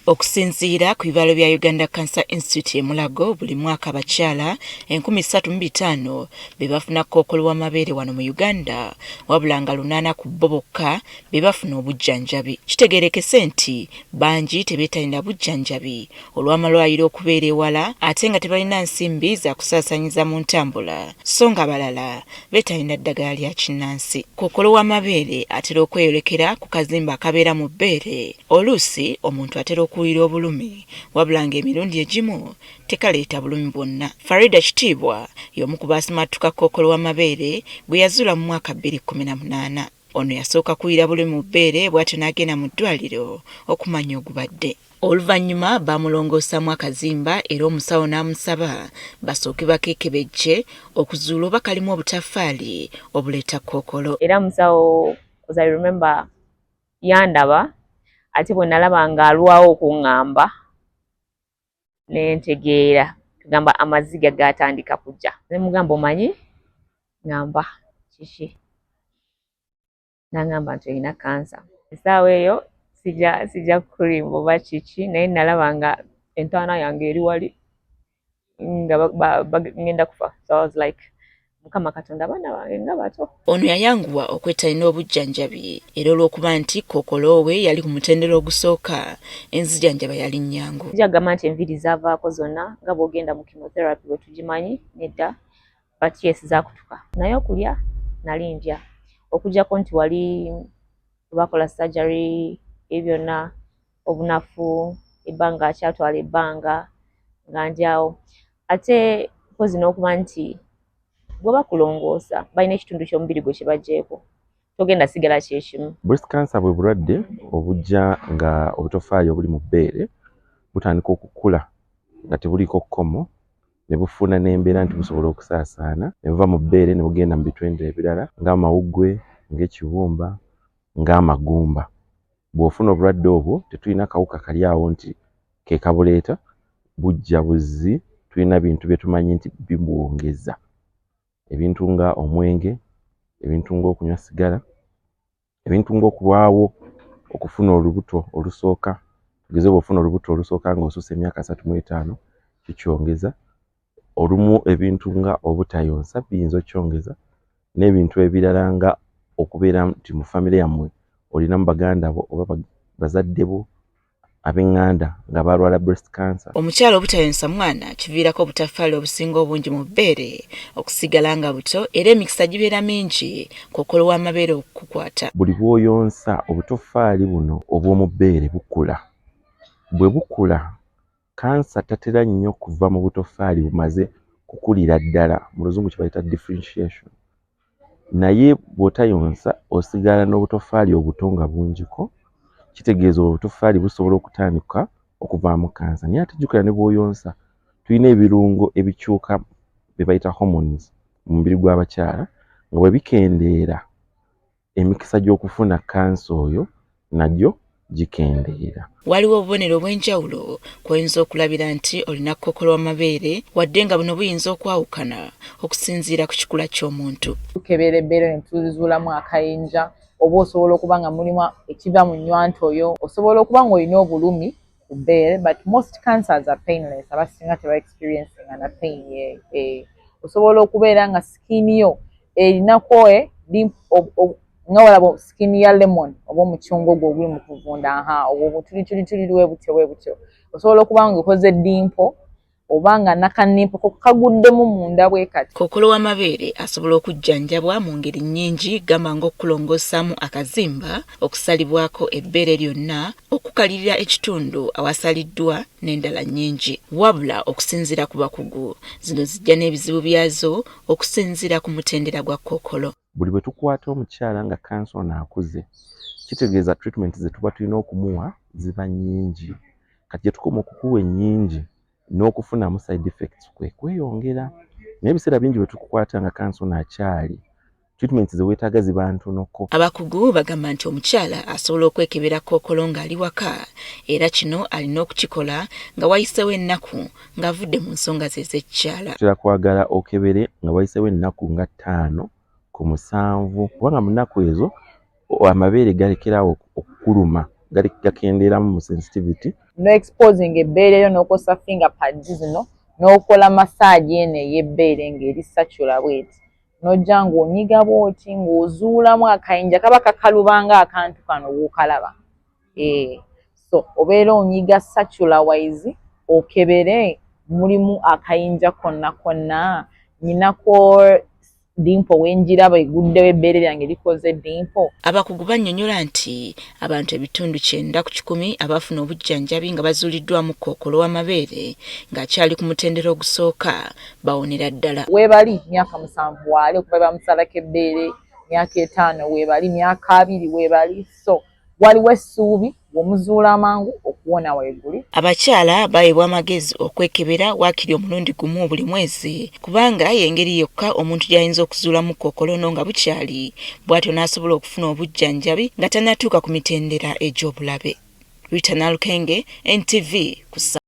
Okusinziira ku bibalo bya Uganda Cancer Institute Mulago, buli mwaka abakyala 3500 be bafuna kkookolo w'amabeere wano mu Uganda, wabula nga 8 ku bo bokka be bafuna obujjanjabi. Kitegeerekese nti bangi tebeetalina bujjanjabi olw'amalwaliro okubeera ewala ate nga tebalina nsimbi za kusaasaanyiza mu ntambula, so nga abalala beetalina ddagala lya kinnansi. Kkookolo w'amabeere atera okweyolekera ku kazimba akabeera mu bbeere. Oluusi omuntu atera okuwulira obulumi, wabula ng'emirundi egimu tekaleeta bulumi bwonna. Farida Kitiibwa y'omu ku baasimatuka kkookolo w'amabeere bwe yazuula mu mwaka 2018. Ono yasooka kuwulira bulumi mu bbeere bw'atyo n'agenda mu ddwaliro okumanya ogubadde. Oluvannyuma baamulongoosamu akazimba era omusawo n'amusaba basooke bakeekebejje okuzuula oba kalimu obutaffaali obuleeta kkookolo. Era musawo, because I remember yandaba ate bwe nalaba ng'alwawo okuŋŋamba ne ntegeera tugamba amaziga gaatandika kujja. Ne mugamba omanyi ŋŋamba kiki? N'aŋŋamba nti olina kansa. Essaawa eyo sijja kulimba oba kiki, naye nalaba nga entaana yange eri wali nga ngenda kufa. So I was like, Mukama Katonda, abaana bange nga bato. Ono yayanguwa okwettalina obujjanjabi era olw'okuba nti kkookolo we yali ku mutendera ogusooka, enzijanjaba yali nnyangu. Sijagamba nti enviiri zaavaako zonna nga bw'ogenda mu chemotherapy bwe tugimanyi, nedda, but yes zaakutuka. Naye okulya nali ndya. Okuggyako nti wali bakola surgery, byonna obunafu, ebbanga kyatwala ebbanga nga ndyawo. Ate mpozi n'okuba nti bwe bakulongoosa balina ekitundu ky'omubiri gwe kye baggyeeko, togenda sigala kyekimu. Breast cancer bwe bulwadde obujja nga obutoffaali obuli mu bbeere butandika okukula nga tebuliiko kkomo, ne bufuna n'embeera nti busobola okusaasaana, ne buva mu bbeere ne bugenda mu bitwende ebirala ng'amawuggwe, ng'ekibumba, ng'amagumba. Bw'ofuna obulwadde obwo tetulina kawuka kali awo nti ke kabuleeta, bujja buzzi, tulina bintu bye tumanyi nti bibwongeza. Ebintu nga omwenge, ebintu ng'okunywa sigala, ebintu ng'okulwawo okufuna olubuto olusooka. Tugeze bw'ofuna olubuto olusooka ng'osusse emyaka 35, kikyongeza. Olumu ebintu nga obutayonsa biyinza okyongeza, n'ebintu ebirala nga okubeera nti mu famire yammwe olinamu baganda bo oba bazadde bo ab'eŋŋanda nga balwala breast cancer. Omukyala obutayonsa mwana kiviirako obutaffaali obusinga obungi mu bbeere okusigala nga buto era emikisa gibeera mingi kkookolo w'amabeere okukukwata. Buli bw'oyonsa obutoffaali buno obw'omu bbeere bukula. Bwe bukula, kansa tatera nnyo kuva mu butoffaali bumaze kukulira ddala, mu luzungu kye bayita differentiation. Naye bw'otayonsa osigala n'obutoffaali obuto nga bungiko, kitegeeza obutoffaali busobola okutandika okuvaamu kansa. Naye ate jjukira ne bw'oyonsa, tulina ebirungo ebikyuka bye bayita hormones mu mubiri gw'abakyala, nga bwe bikendeera emikisa gy'okufuna kansa oyo nagyo gikendeera. Waliwo obubonero obw'enjawulo kw'oyinza okulabira nti olina kkookolo w'amabeere wadde nga buno buyinza okwawukana okusinziira ku kikula ky'omuntu. Tukebera ebbeere ne tuzuulamu akayinja, oba osobola okuba nga mulimu ekiva mu nnywantoyo, osobola okuba ng'olina obulumi ku bbeere, but most cancers are painless. Abasinga teba experiencing na pain. Osobola okubeera nga skin yo erinako nga walaba skin ya lemon oba omucungwa ogwo oguli mu kuvunda, obwo tuli butyo. Osobola okuba nga okoze dimpo oba nga nakanimpo kaguddemu munda bwe kati. Kkookolo w'amabeere asobola okujjanjabwa mu ngeri nnyingi, gamba ng'okulongoosaamu akazimba, okusalibwako ebbeere lyonna, okukalirira ekitundu awasaliddwa n'endala nnyingi. Wabula okusinziira ku bakugu, zino zijja n'ebizibu byazo okusinziira ku mutendera gwa kkookolo. Buli bwe tukwata omukyala nga kansa ono akuze, kitegeeza treatment ze tuba tulina okumuwa ziba nnyingi. Kati gye tukoma okukuwa ennyingi n'okufunamu side effects kwe kweyongera. Naye ebiseera bingi bwe tukukwata nga kansa ono akyali, treatment ze weetaaga ziba ntonoko. Abakugu bagamba nti omukyala asobola okwekebera kkookolo ng'ali waka, era kino alina okukikola nga wayiseewo ennaku ng'avudde mu nsonga ze ez'ekyala. Tutera kwagala okebere nga wayiseewo ennaku nga 5 ku 7, kubanga mu nnaku ezo amabeere galekerawo okukuluma, gakendeeramu mu sensitivity, no exposing ebbeere yo n'okosa finger pads zino n'okola massage eno ey'ebbeere ng'eri sacula bweti n'ojja ng'onyiga bwoti ng'ozuulamu akayinja kaba kakalubanga akantu kano w'okalaba. So obeera onyiga sacula wise okebere mulimu akayinja konna konna nyinako dimpo wenjiraba eguddewo ebbeere lyange likoze dimpo. Abakugu bannyonnyola nti abantu ebitundu 90 ku 10 abafuna obujjanjabi nga bazuuliddwamu kkookolo w'amabeere ng'akyali ku mutendera ogusooka bawonera ddala. Weebali myaka 7 wali okuva bamusalako ebbeere, myaka 5 weebali, myaka 2 weebali, so waliwo essuubi bw'omuzuula amangu okuwona weeguli. Abakyala baayibwa amagezi okwekebera waakiri omulundi gumu buli mwezi kubanga y'engeri yokka omuntu gy'ayinza okuzuulamu kkookolo nga bukyali bw'atyo n'asobola okufuna obujjanjabi nga tannatuuka ku mitendera egy'obulabe. Rita Nalukenge, NTV, Kusa.